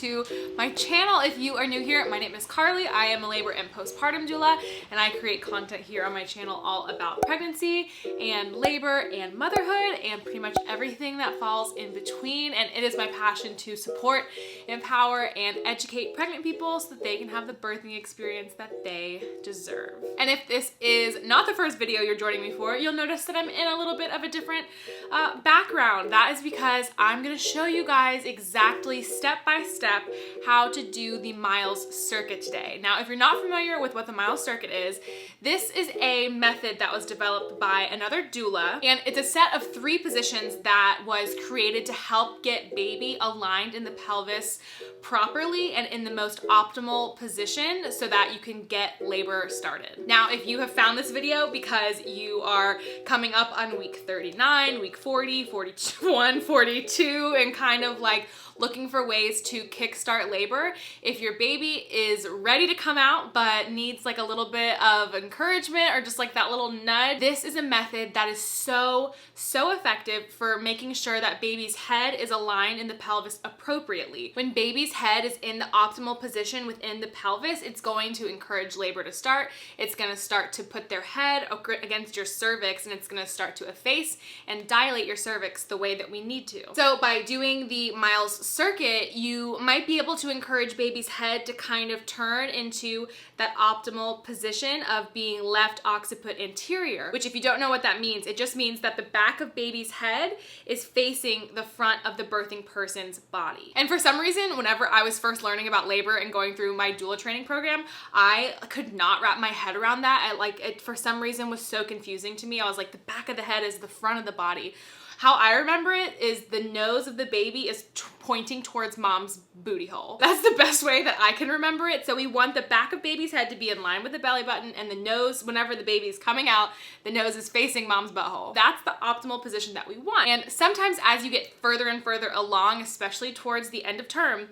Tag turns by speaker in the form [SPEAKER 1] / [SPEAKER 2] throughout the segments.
[SPEAKER 1] to my channel. If you are new here, my name is Carly. I am a labor and postpartum doula, and I create content here on my channel all about pregnancy and labor and motherhood and pretty much everything that falls in between. And it is my passion to support, empower, and educate pregnant people so that they can have the birthing experience that they deserve. And if this is not the first video you're joining me for, you'll notice that I'm in a little bit of a different background. That is because I'm gonna show you guys exactly step by step how to do the Miles circuit today. Now, if you're not familiar with what the Miles circuit is, this is a method that was developed by another doula, and it's a set of 3 positions that was created to help get baby aligned in the pelvis properly and in the most optimal position so that you can get labor started. Now, if you have found this video because you are coming up on week 39, week 40, 41, 42, and kind of like looking for ways to kickstart labor, if your baby is ready to come out but needs like a little bit of encouragement or just like that little nudge, this is a method that is so effective for making sure that baby's head is aligned in the pelvis appropriately. When baby's head is in the optimal position within the pelvis, it's going to encourage labor to start. It's going to start to put their head against your cervix, and it's going to start to efface and dilate your cervix the way that we need to. So by doing the Miles circuit, you might be able to encourage baby's head to kind of turn into that optimal position of being left occiput anterior, which if you don't know what that means, it just means that the back of baby's head is facing the front of the birthing person's body. And for some reason, whenever I was first learning about labor and going through my doula training program, I could not wrap my head around that. It for some reason was so confusing to me. I was like, the back of the head is the front of the body. How I remember it is the nose of the baby is pointing towards mom's booty hole. That's the best way that I can remember it. So we want the back of baby's head to be in line with the belly button, and the nose, whenever the baby is coming out, the nose is facing mom's butthole. That's the optimal position that we want. And sometimes as you get further and further along, especially towards the end of term,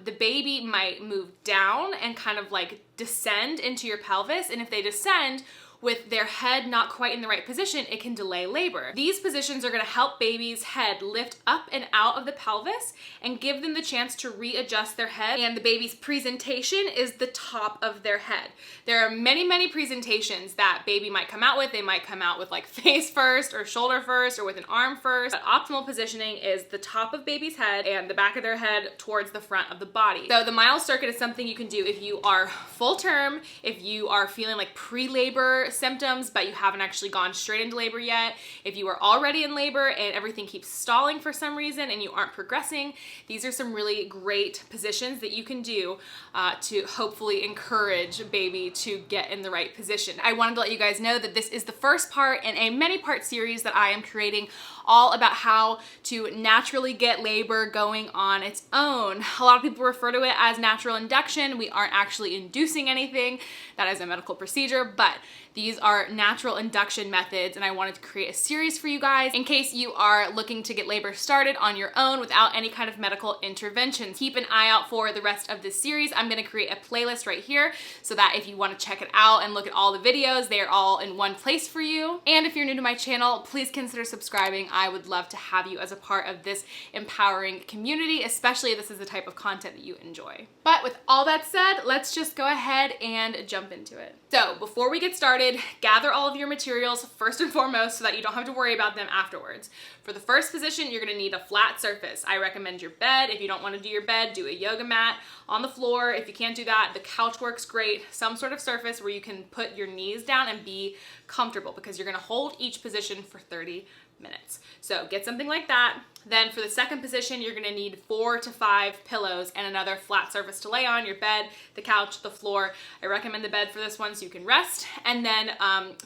[SPEAKER 1] the baby might move down and kind of like descend into your pelvis. And if they descend with their head not quite in the right position, it can delay labor. These positions are gonna help baby's head lift up and out of the pelvis and give them the chance to readjust their head, and the baby's presentation is the top of their head. There are many presentations that baby might come out with. They might come out with like face first or shoulder first or with an arm first. But optimal positioning is the top of baby's head and the back of their head towards the front of the body. So the Miles circuit is something you can do if you are full term, if you are feeling like pre-labor symptoms but you haven't actually gone straight into labor yet, if you are already in labor and everything keeps stalling for some reason and you aren't progressing. These are some really great positions that you can do to hopefully encourage baby to get in the right position. I wanted to let you guys know that this is the first part in a many-part series that I am creating all about how to naturally get labor going on its own. A lot of people refer to it as natural induction. We aren't actually inducing anything. That is a medical procedure, but these are natural induction methods, and I wanted to create a series for you guys in case you are looking to get labor started on your own without any kind of medical intervention. Keep an eye out for the rest of this series. I'm gonna create a playlist right here so that if you wanna check it out and look at all the videos, they are all in one place for you. And if you're new to my channel, please consider subscribing. I would love to have you as a part of this empowering community, especially if this is the type of content that you enjoy. But with all that said, let's just go ahead and jump into it. So before we get started, gather all of your materials first and foremost so that you don't have to worry about them afterwards. For the first position, you're gonna need a flat surface. I recommend your bed. If you don't wanna do your bed, do a yoga mat on the floor. If you can't do that, the couch works great. Some sort of surface where you can put your knees down and be comfortable, because you're gonna hold each position for 30 minutes. So get something like that. Then for the second position, you're gonna need 4 to 5 pillows and another flat surface to lay on, your bed, the couch, the floor. I recommend the bed for this one so you can rest. And then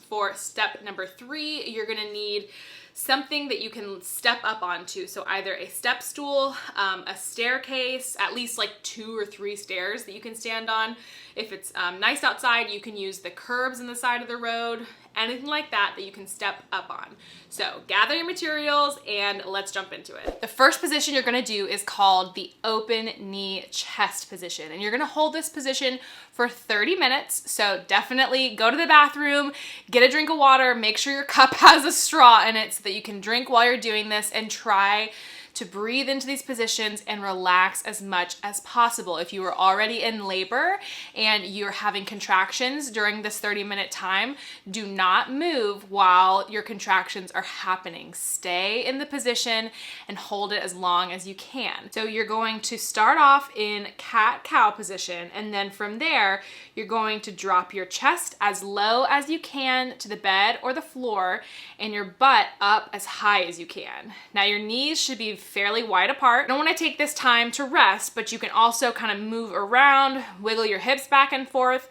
[SPEAKER 1] for step number 3, you're gonna need something that you can step up onto. So either a step stool, a staircase, at least like 2 or 3 stairs that you can stand on. If it's nice outside, you can use the curbs on the side of the road, anything like that that you can step up on. So gather your materials and let's jump into it. The first position you're gonna do is called the open knee chest position. And you're gonna hold this position for 30 minutes. So definitely go to the bathroom, get a drink of water, make sure your cup has a straw in it so that you can drink while you're doing this, and try to breathe into these positions and relax as much as possible. If you are already in labor and you're having contractions during this 30-minute time, do not move while your contractions are happening. Stay in the position and hold it as long as you can. So you're going to start off in cat-cow position, and then from there, you're going to drop your chest as low as you can to the bed or the floor, and your butt up as high as you can. Now your knees should be fairly wide apart. You don't want to take this time to rest, but you can also kind of move around, wiggle your hips back and forth,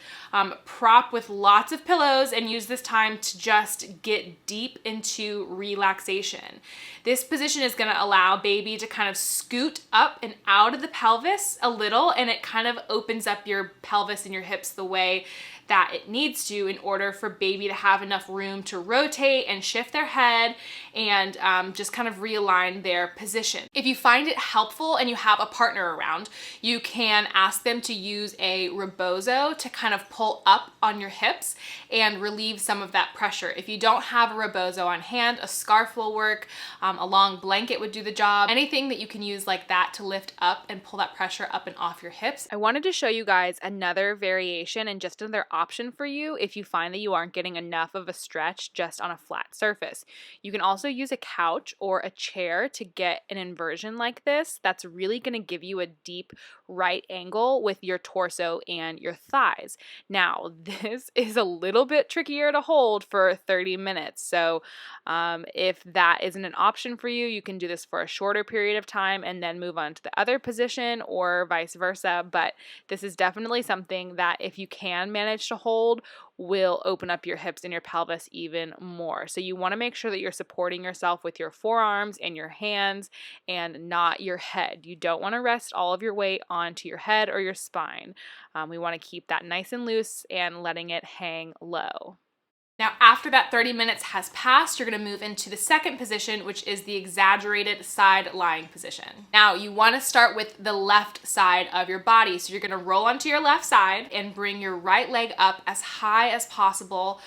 [SPEAKER 1] prop with lots of pillows, and use this time to just get deep into relaxation. This position is going to allow baby to kind of scoot up and out of the pelvis a little, and it kind of opens up your pelvis and your hips the way that it needs to in order for baby to have enough room to rotate and shift their head and just kind of realign their position. If you find it helpful and you have a partner around, you can ask them to use a rebozo to kind of pull up on your hips and relieve some of that pressure. If you don't have a rebozo on hand, a scarf will work, a long blanket would do the job, anything that you can use like that to lift up and pull that pressure up and off your hips. I wanted to show you guys another variation and just another option for you if you find that you aren't getting enough of a stretch just on a flat surface. You can also use a couch or a chair to get an inversion like this. That's really going to give you a deep right angle with your torso and your thighs. Now, this is a little bit trickier to hold for 30 minutes. So if that isn't an option for you, you can do this for a shorter period of time and then move on to the other position or vice versa. But this is definitely something that if you can manage to hold, will open up your hips and your pelvis even more. So you want to make sure that you're supporting yourself with your forearms and your hands and not your head. You don't want to rest all of your weight onto your head or your spine. We want to keep that nice and loose and letting it hang low. Now, after that 30 minutes has passed, you're going to move into the second position, which is the exaggerated side lying position. Now, you want to start with the left side of your body. So you're going to roll onto your left side and bring your right leg up as high as possible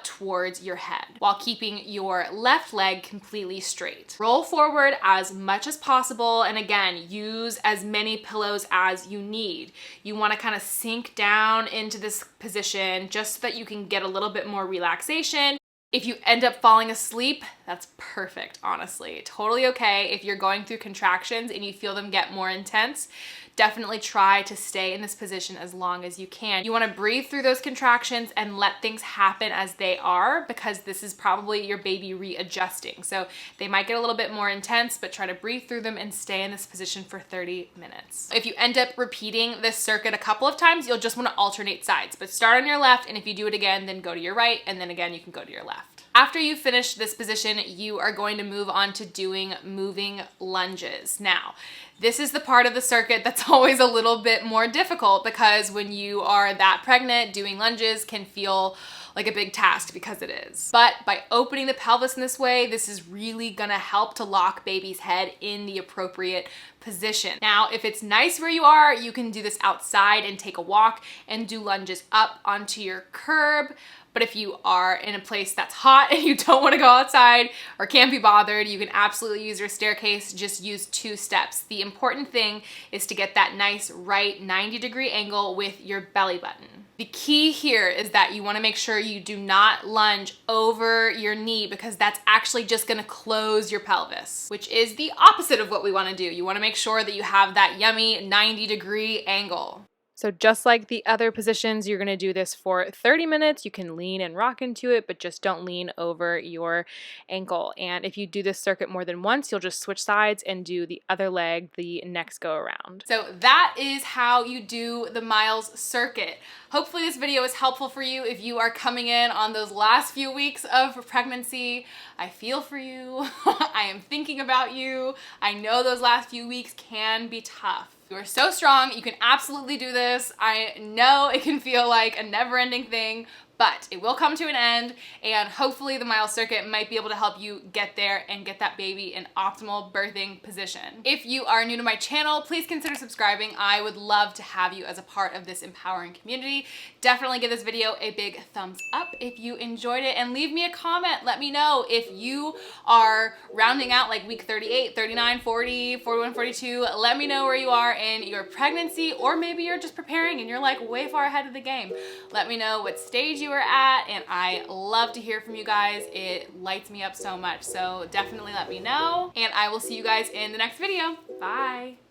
[SPEAKER 1] towards your head while keeping your left leg completely straight. Roll forward as much as possible, and again, use as many pillows as you need. You want to kind of sink down into this position just so that you can get a little bit more relaxation. If you end up falling asleep, that's perfect, honestly. Totally okay if you're going through contractions and you feel them get more intense. Definitely try to stay in this position as long as you can. You want to breathe through those contractions and let things happen as they are, because this is probably your baby readjusting. So they might get a little bit more intense, but try to breathe through them and stay in this position for 30 minutes. If you end up repeating this circuit a couple of times, you'll just want to alternate sides, but start on your left, and if you do it again, then go to your right, and then again, you can go to your left. After you finish this position, you are going to move on to doing moving lunges. Now, this is the part of the circuit that's always a little bit more difficult, because when you are that pregnant, doing lunges can feel like a big task, because it is. But by opening the pelvis in this way, this is really gonna help to lock baby's head in the appropriate position. Now, if it's nice where you are, you can do this outside and take a walk and do lunges up onto your curb. But if you are in a place that's hot and you don't want to go outside or can't be bothered, you can absolutely use your staircase. Just use 2 steps. The important thing is to get that nice right 90-degree angle with your belly button. The key here is that you want to make sure you do not lunge over your knee, because that's actually just going to close your pelvis, which is the opposite of what we want to do. You want to make sure that you have that yummy 90-degree angle. So just like the other positions, you're going to do this for 30 minutes. You can lean and rock into it, but just don't lean over your ankle. And if you do this circuit more than once, you'll just switch sides and do the other leg the next go around. So that is how you do the Miles circuit. Hopefully this video is helpful for you if you are coming in on those last few weeks of pregnancy. I feel for you. I am thinking about you. I know those last few weeks can be tough. You are so strong. You can absolutely do this. I know it can feel like a never-ending thing, but it will come to an end, and hopefully the Miles Circuit might be able to help you get there and get that baby in optimal birthing position. If you are new to my channel, please consider subscribing. I would love to have you as a part of this empowering community. Definitely give this video a big thumbs up if you enjoyed it, and leave me a comment. Let me know if you are rounding out like week 38, 39, 40, 41, 42. Let me know where you are in your pregnancy, or maybe you're just preparing and you're like way far ahead of the game. Let me know what stage you are at, and I love to hear from you guys. It lights me up so much, so definitely let me know, and I will see you guys in the next video. Bye.